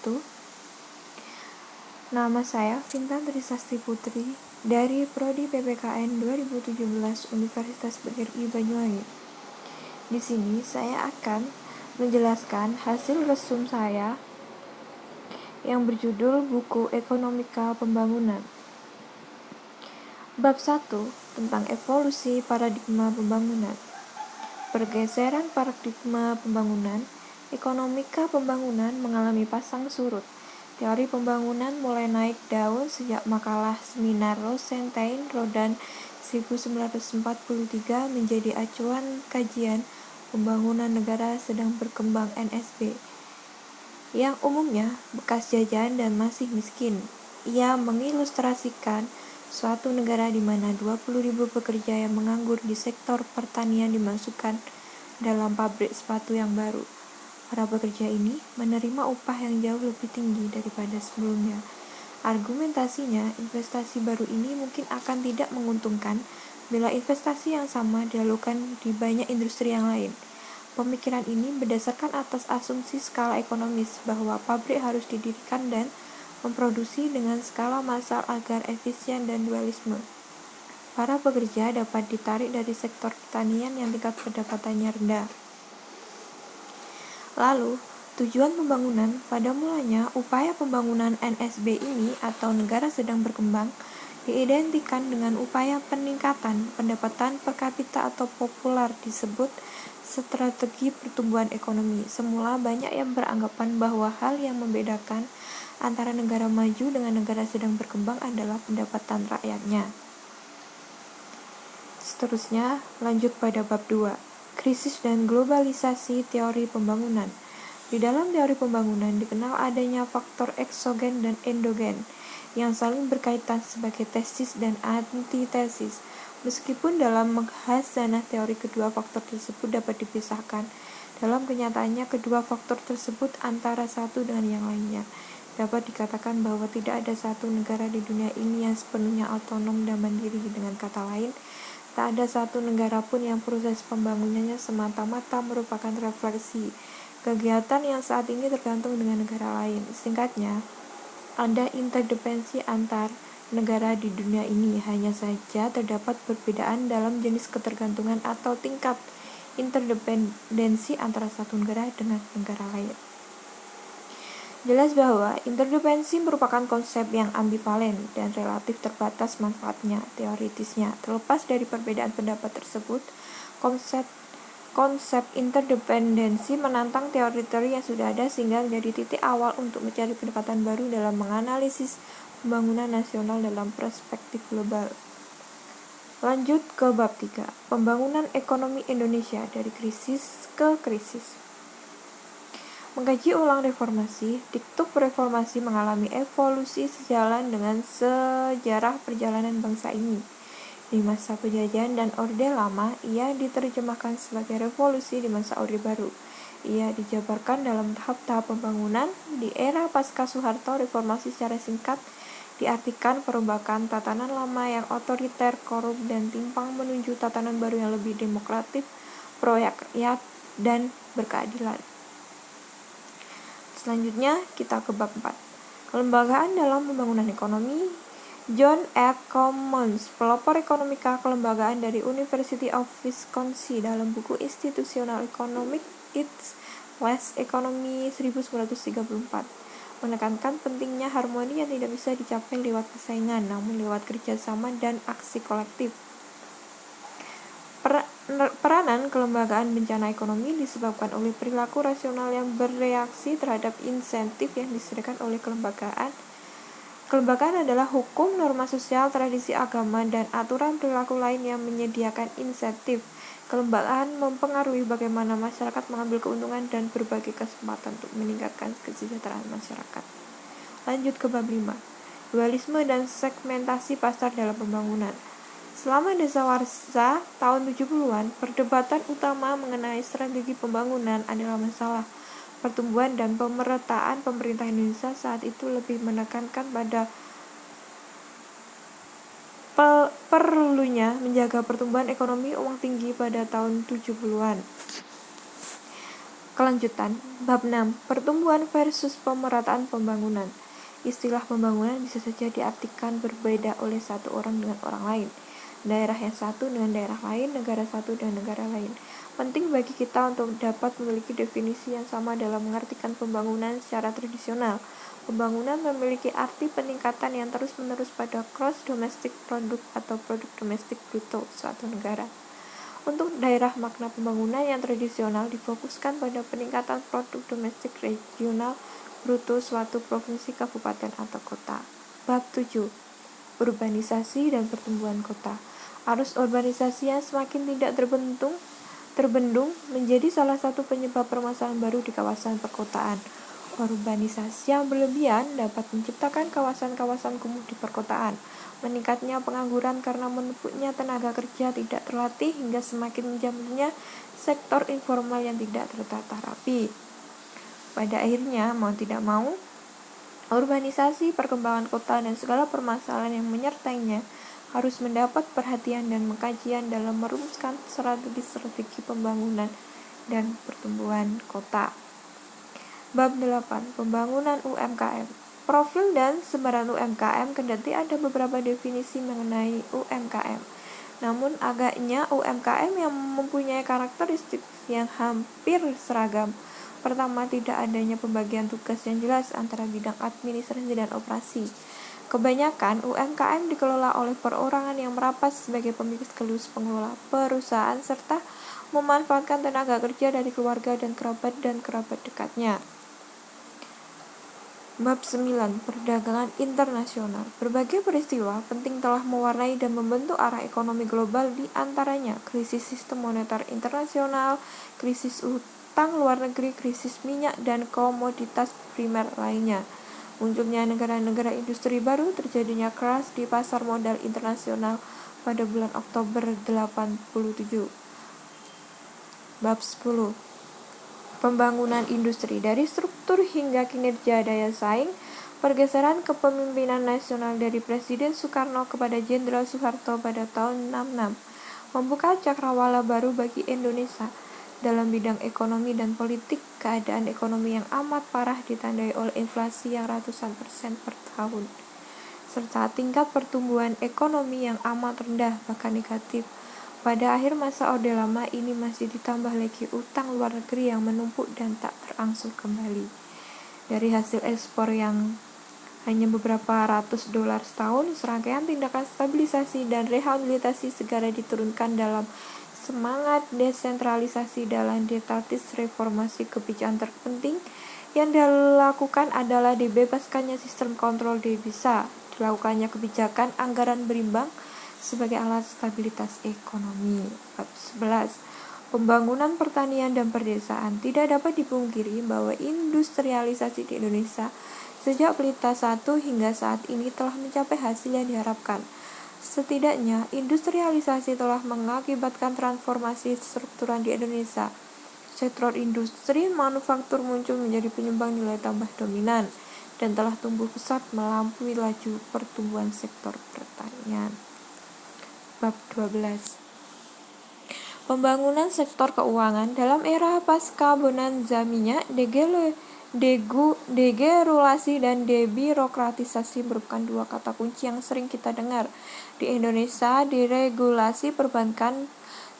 wabarakatuh. Nama saya Vintan Trisasti Putri dari Prodi PPKN 2017 Universitas BRI Banyuwangi. Di sini saya akan menjelaskan hasil resum saya yang berjudul Buku Ekonomika Pembangunan. Bab 1 tentang evolusi paradigma pembangunan. Pergeseran paradigma pembangunan, ekonomika pembangunan mengalami pasang surut. Teori pembangunan mulai naik daun sejak makalah seminar Rosenstein-Rodan 1943 menjadi acuan kajian pembangunan negara sedang berkembang NSB, yang umumnya bekas jajahan dan masih miskin. Ia mengilustrasikan suatu negara di mana 20.000 pekerja yang menganggur di sektor pertanian dimasukkan dalam pabrik sepatu yang baru. Para pekerja ini menerima upah yang jauh lebih tinggi daripada sebelumnya. Argumentasinya, investasi baru ini mungkin akan tidak menguntungkan bila investasi yang sama dilakukan di banyak industri yang lain. Pemikiran ini berdasarkan atas asumsi skala ekonomis bahwa pabrik harus didirikan dan memproduksi dengan skala massal agar efisien dan dualisme. Para pekerja dapat ditarik dari sektor pertanian yang tingkat pendapatannya rendah. Lalu, tujuan pembangunan pada mulanya upaya pembangunan NSB ini atau negara sedang berkembang diidentikan dengan upaya peningkatan pendapatan per kapita atau populer disebut strategi pertumbuhan ekonomi. Semula banyak yang beranggapan bahwa hal yang membedakan antara negara maju dengan negara sedang berkembang adalah pendapatan rakyatnya. Seterusnya, lanjut pada bab 2, krisis dan globalisasi teori pembangunan. Di dalam teori pembangunan dikenal adanya faktor eksogen dan endogen yang saling berkaitan sebagai tesis dan antitesis. Meskipun dalam menghasana teori kedua faktor tersebut dapat dipisahkan, dalam kenyataannya kedua faktor tersebut antara satu dengan yang lainnya. Dapat dikatakan bahwa tidak ada satu negara di dunia ini yang sepenuhnya otonom dan mandiri. Dengan kata lain, tak ada satu negara pun yang proses pembangunannya semata-mata merupakan refleksi kegiatan yang saat ini tergantung dengan negara lain. Singkatnya, ada interdependensi antar negara di dunia ini, hanya saja terdapat perbedaan dalam jenis ketergantungan atau tingkat interdependensi antara satu negara dengan negara lain. Jelas bahwa interdependensi merupakan konsep yang ambivalen dan relatif terbatas manfaatnya teoritisnya. Terlepas dari perbedaan pendapat tersebut, konsep interdependensi menantang teori-teori yang sudah ada sehingga menjadi titik awal untuk mencari pendekatan baru dalam menganalisis pembangunan nasional dalam perspektif global. Lanjut ke bab 3, pembangunan ekonomi Indonesia dari krisis ke krisis. Mengkaji ulang reformasi, diktum reformasi mengalami evolusi sejalan dengan sejarah perjalanan bangsa ini. Di masa penjajahan dan Orde Lama, ia diterjemahkan sebagai revolusi di masa Orde Baru. Ia dijabarkan dalam tahap-tahap pembangunan. Di era pasca Soeharto, reformasi secara singkat diartikan perombakan tatanan lama yang otoriter, korup, dan timpang menuju tatanan baru yang lebih demokratis, pro-rakyat, dan berkeadilan. Selanjutnya, kita ke bab 4. Kelembagaan dalam pembangunan ekonomi. John F. Commons, pelopor ekonomika kelembagaan dari University of Wisconsin dalam buku Institutional Economics West Economy 1934, menekankan pentingnya harmoni yang tidak bisa dicapai lewat persaingan, namun lewat kerjasama dan aksi kolektif. Peranan kelembagaan bencana ekonomi disebabkan oleh perilaku rasional yang bereaksi terhadap insentif yang disediakan oleh kelembagaan. Kelembagaan adalah hukum, norma sosial, tradisi agama, dan aturan perilaku lain yang menyediakan insentif. Kelembagaan mempengaruhi bagaimana masyarakat mengambil keuntungan dan berbagai kesempatan untuk meningkatkan kesejahteraan masyarakat. Lanjut ke bab 5, dualisme dan segmentasi pasar dalam pembangunan. Selama dasawarsa tahun 70-an, perdebatan utama mengenai strategi pembangunan adalah masalah pertumbuhan dan pemerataan. Pemerintah Indonesia saat itu lebih menekankan pada perlunya menjaga pertumbuhan ekonomi uang tinggi pada tahun 70-an. Kelanjutan, bab 6, pertumbuhan versus pemerataan pembangunan. Istilah pembangunan bisa saja diartikan berbeda oleh satu orang dengan orang lain, daerah yang satu dengan daerah lain, negara satu dengan negara lain. Penting bagi kita untuk dapat memiliki definisi yang sama dalam mengartikan pembangunan secara tradisional. Pembangunan memiliki arti peningkatan yang terus-menerus pada gross domestic product atau produk domestik bruto suatu negara. Untuk daerah, makna pembangunan yang tradisional difokuskan pada peningkatan produk domestik regional bruto suatu provinsi, kabupaten, atau kota. Bab 7. Urbanisasi dan pertumbuhan kota. Arus urbanisasi yang semakin tidak terbendung menjadi salah satu penyebab permasalahan baru di kawasan perkotaan. Urbanisasi yang berlebihan dapat menciptakan kawasan-kawasan kumuh di perkotaan. Meningkatnya pengangguran karena menumpuknya tenaga kerja tidak terlatih hingga semakin menjamurnya sektor informal yang tidak tertata rapi. Pada akhirnya, mau tidak mau, urbanisasi, perkembangan kota, dan segala permasalahan yang menyertainya harus mendapat perhatian dan pengkajian dalam merumuskan strategi pembangunan dan pertumbuhan kota. Bab 8. Pembangunan UMKM. Profil dan sebaran UMKM. Kendati ada beberapa definisi mengenai UMKM, namun agaknya UMKM yang mempunyai karakteristik yang hampir seragam. Pertama, tidak adanya pembagian tugas yang jelas antara bidang administrasi dan operasi. Kebanyakan UMKM dikelola oleh perorangan yang merapat sebagai pemilik sekaligus pengelola perusahaan serta memanfaatkan tenaga kerja dari keluarga dan kerabat dekatnya. Bab 9. Perdagangan internasional. Berbagai peristiwa penting telah mewarnai dan membentuk arah ekonomi global, di antaranya krisis sistem moneter internasional, krisis utang luar negeri, krisis minyak dan komoditas primer lainnya. Munculnya negara-negara industri baru, terjadinya crash di pasar modal internasional pada bulan Oktober 87. Bab 10. Pembangunan industri. Dari struktur hingga kinerja daya saing, pergeseran kepemimpinan nasional dari Presiden Soekarno kepada Jenderal Soeharto pada tahun 66 membuka cakrawala baru bagi Indonesia. Dalam bidang ekonomi dan politik, keadaan ekonomi yang amat parah ditandai oleh inflasi yang ratusan persen per tahun, serta tingkat pertumbuhan ekonomi yang amat rendah bahkan negatif. Pada akhir masa Orde Lama ini masih ditambah lagi utang luar negeri yang menumpuk dan tak berangsur kembali. Dari hasil ekspor yang hanya beberapa ratus dolar setahun, serangkaian tindakan stabilisasi dan rehabilitasi segera diturunkan dalam semangat desentralisasi. Dalam detatis reformasi kebijakan terpenting yang dilakukan adalah dibebaskannya sistem kontrol devisa, dilakukannya kebijakan anggaran berimbang sebagai alat stabilitas ekonomi. Bab 11. Pembangunan pertanian dan perdesaan. Tidak dapat dipungkiri bahwa industrialisasi di Indonesia sejak Pelita 1 hingga saat ini telah mencapai hasil yang diharapkan. Setidaknya, industrialisasi telah mengakibatkan transformasi struktural di Indonesia. Sektor industri manufaktur muncul menjadi penyumbang nilai tambah dominan dan telah tumbuh pesat melampaui laju pertumbuhan sektor pertanian. Bab 12. Pembangunan sektor keuangan. Dalam era pasca bonanza minyak, deregulasi dan debirokratisasi merupakan dua kata kunci yang sering kita dengar. Di Indonesia, deregulasi perbankan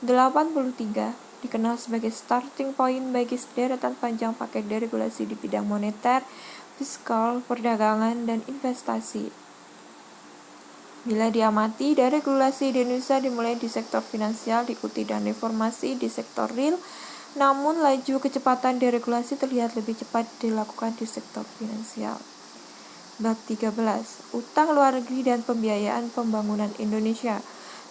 83 dikenal sebagai starting point bagi sederetan panjang paket deregulasi di bidang moneter, fiskal, perdagangan, dan investasi. Bila diamati, deregulasi di Indonesia dimulai di sektor finansial, diikuti dan reformasi di sektor real, namun laju kecepatan deregulasi terlihat lebih cepat dilakukan di sektor finansial. Bab 13. Utang luar negeri dan pembiayaan pembangunan Indonesia.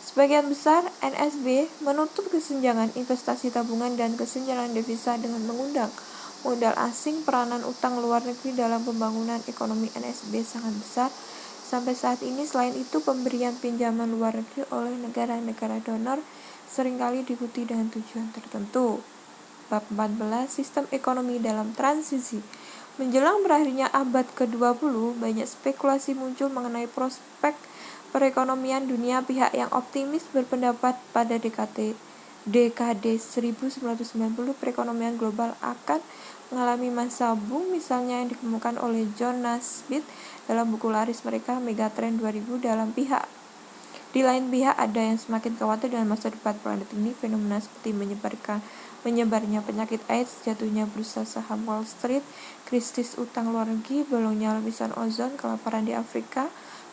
Sebagian besar NSB menutup kesenjangan investasi tabungan dan kesenjangan devisa dengan mengundang modal asing. Peranan utang luar negeri dalam pembangunan ekonomi NSB sangat besar. Sampai saat ini, selain itu, pemberian pinjaman luar negeri oleh negara-negara donor seringkali diikuti dengan tujuan tertentu. Bab 14. Sistem ekonomi dalam transisi. Menjelang berakhirnya abad ke-20, banyak spekulasi muncul mengenai prospek perekonomian dunia. Pihak yang optimis berpendapat pada dekade dekade 1990 perekonomian global akan mengalami masa boom, misalnya yang dikemukakan oleh John Naisbitt dalam buku laris mereka Megatrend 2000. Di lain pihak, ada yang semakin khawatir dengan masa depan planet ini. Fenomena seperti menyebarnya penyakit AIDS, jatuhnya bursa saham Wall Street, krisis utang luar negeri, bolongnya lapisan ozon, kelaparan di Afrika,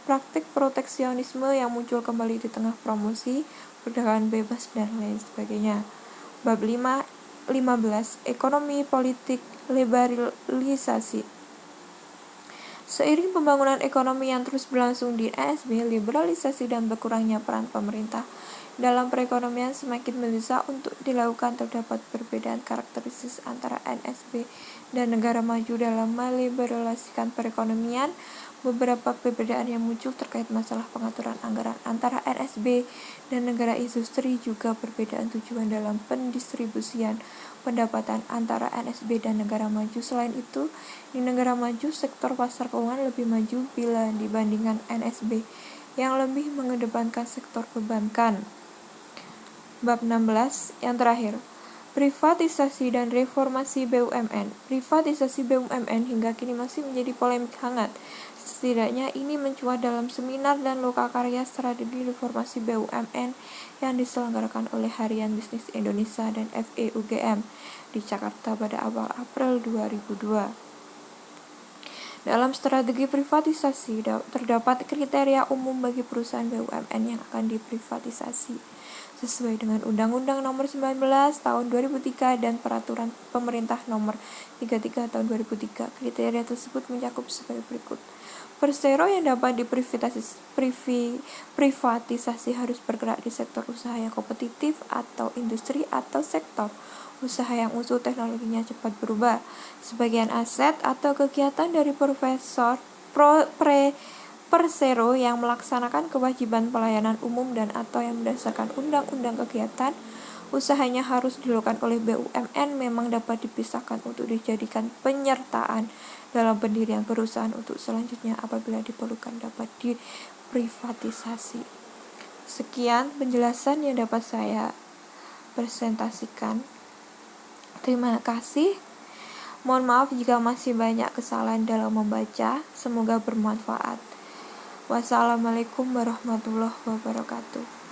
praktik proteksionisme yang muncul kembali di tengah promosi perdagangan bebas, dan lain sebagainya. Bab 15. Ekonomi politik liberalisasi. Seiring pembangunan ekonomi yang terus berlangsung di NSB, liberalisasi dan berkurangnya peran pemerintah dalam perekonomian semakin mendesak untuk dilakukan. Terdapat perbedaan karakteristik antara NSB dan negara maju dalam meliberalisasikan perekonomian. Beberapa perbedaan yang muncul terkait masalah pengaturan anggaran antara NSB dan negara industri, juga perbedaan tujuan dalam pendistribusian pendapatan antara NSB dan negara maju. Selain itu, di negara maju, sektor pasar keuangan lebih maju bila dibandingkan NSB yang lebih mengedepankan sektor perbankan. Bab 16 yang terakhir, privatisasi dan reformasi BUMN. Privatisasi BUMN hingga kini masih menjadi polemik hangat. Setidaknya ini mencuat dalam seminar dan lokakarya strategi reformasi BUMN yang diselenggarakan oleh Harian Bisnis Indonesia dan FEUGM di Jakarta pada awal April 2002. Dalam strategi privatisasi terdapat kriteria umum bagi perusahaan BUMN yang akan diprivatisasi sesuai dengan Undang-Undang Nomor 19 Tahun 2003 dan Peraturan Pemerintah Nomor 33 Tahun 2003. Kriteria tersebut mencakup sebagai berikut. Persero yang dapat diprivatisasi harus bergerak di sektor usaha yang kompetitif atau industri atau sektor usaha yang musuh teknologinya cepat berubah. Sebagian aset atau kegiatan dari Persero yang melaksanakan kewajiban pelayanan umum dan atau yang berdasarkan undang-undang kegiatan usahanya harus dilakukan oleh BUMN memang dapat dipisahkan untuk dijadikan penyertaan dalam pendirian perusahaan untuk selanjutnya apabila diperlukan dapat diprivatisasi. Sekian penjelasan yang dapat saya presentasikan. Terima kasih. Mohon maaf jika masih banyak kesalahan dalam membaca. Semoga bermanfaat. Wassalamualaikum warahmatullahi wabarakatuh.